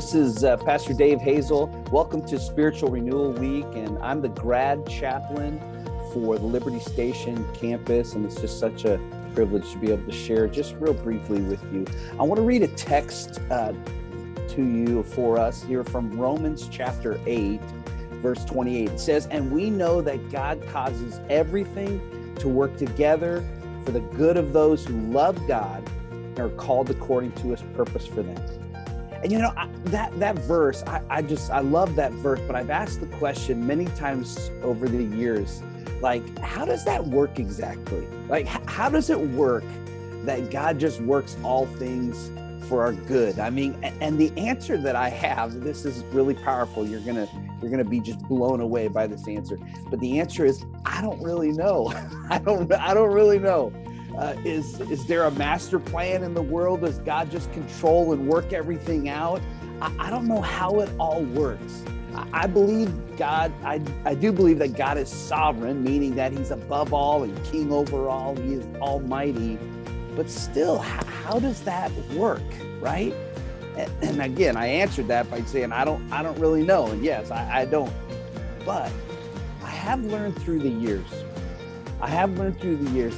This is Pastor Dave Hazel. Welcome to Spiritual Renewal Week, and I'm the grad chaplain for the Liberty Station campus, and it's just such a privilege to be able to share just real briefly with you. I want to read a text to you for us here from Romans chapter 8, verse 28. It says, "And we know that God causes everything to work together for the good of those who love God and are called according to his purpose for them." And that verse, I love that verse, but I've asked the question many times over the years, like, how does that work exactly? Like, how does it work that God just works all things for our good? I mean, and the answer that I have, this is really powerful. You're gonna be just blown away by this answer. But the answer is, I don't really know. I don't really know. Is there a master plan in the world? Does God just control and work everything out? I don't know how it all works. I believe God, I do believe that God is sovereign, meaning that he's above all and king over all. He is almighty. But still, how does that work, right? And again, I answered that by saying, I don't really know. And yes, I don't. But I have learned through the years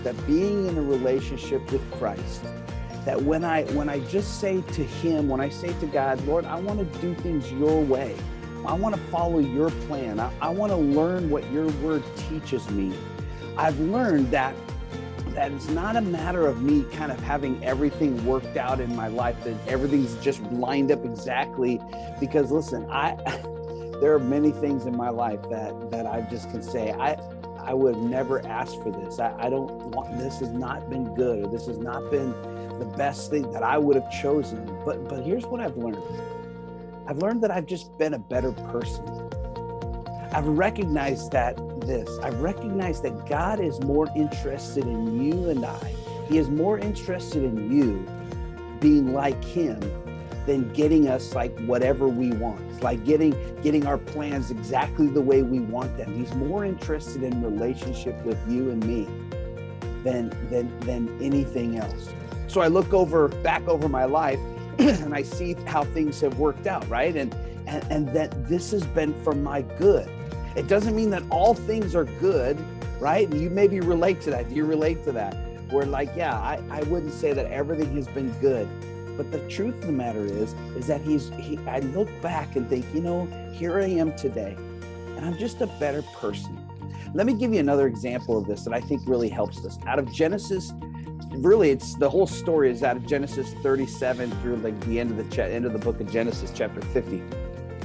that being in a relationship with Christ, that when I just say to him, when I say to God, Lord, I want to do things your way. I want to follow your plan. I want to learn what your word teaches me. I've learned that it's not a matter of me kind of having everything worked out in my life, that everything's just lined up exactly. Because listen, there are many things in my life that I just can say, I would have never asked for this. I don't want, this has not been good, or this has not been the best thing that I would have chosen. But here's what I've learned. I've learned that I've just been a better person. I've recognized that God is more interested in you and I. He is more interested in you being like him than getting us like whatever we want. It's like getting our plans exactly the way we want them. He's more interested in relationship with you and me than anything else. So I look back over my life and I see how things have worked out, right? And that this has been for my good. It doesn't mean that all things are good, right? And you maybe relate to that. Do you relate to that? Where like, yeah, I wouldn't say that everything has been good. But the truth of the matter is that I look back and think, here I am today, and I'm just a better person. Let me give you another example of this that I think really helps us. Out of Genesis, really, it's the whole story is out of Genesis 37 through like the end of the book of Genesis, chapter 50.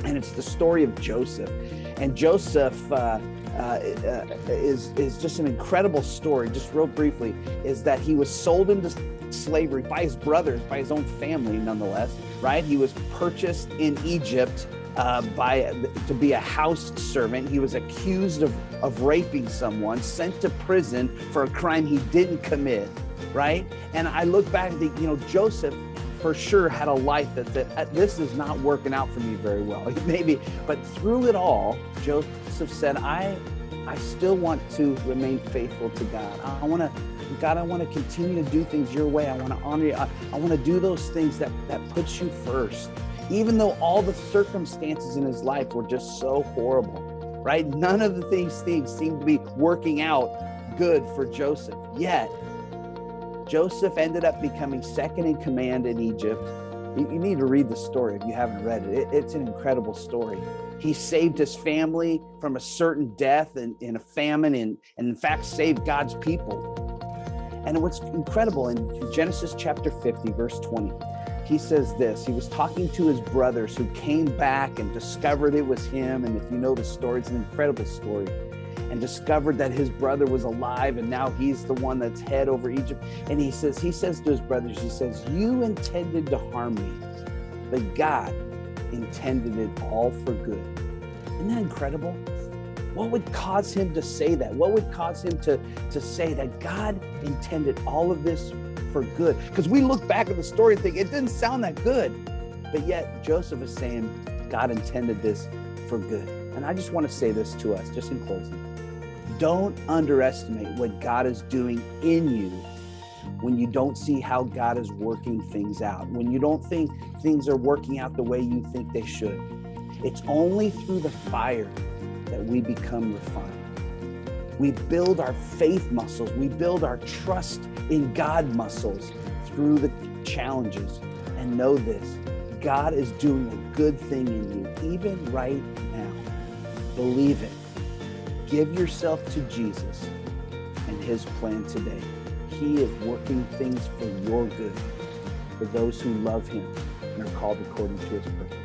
And it's the story of Joseph. And Joseph is just an incredible story. Just real briefly, is that he was sold into slavery by his brothers, by his own family, nonetheless, right? He was purchased in Egypt to be a house servant. He was accused of raping someone, sent to prison for a crime he didn't commit, right? And I look back and think, Joseph for sure had a life that this is not working out for me very well. Maybe, but through it all, Joseph said, I still want to remain faithful to God. I want to continue to do things your way. I want to honor you. I want to do those things that puts you first. Even though all the circumstances in his life were just so horrible, right? None of these things seemed to be working out good for Joseph. Yet, Joseph ended up becoming second in command in Egypt. You need to read the story if you haven't read it. It's an incredible story. He saved his family from a certain death in a famine and in fact saved God's people. And what's incredible in Genesis chapter 50, verse 20, he says this. He was talking to his brothers who came back and discovered it was him. And if you know the story, it's an incredible story. And discovered that his brother was alive and now he's the one that's head over Egypt. And he says to his brothers, he says, you intended to harm me, but God intended it all for good. Isn't that incredible? What would cause him to say that? What would cause him to say that God intended all of this for good? Because we look back at the story and think it didn't sound that good. But yet Joseph is saying God intended this for good. And I just want to say this to us, just in closing. Don't underestimate what God is doing in you when you don't see how God is working things out, when you don't think things are working out the way you think they should. It's only through the fire that we become refined. We build our faith muscles. We build our trust in God muscles through the challenges. And know this, God is doing a good thing in you, even right now. Believe it. Give yourself to Jesus and his plan today. He is working things for your good, for those who love him and are called according to his purpose.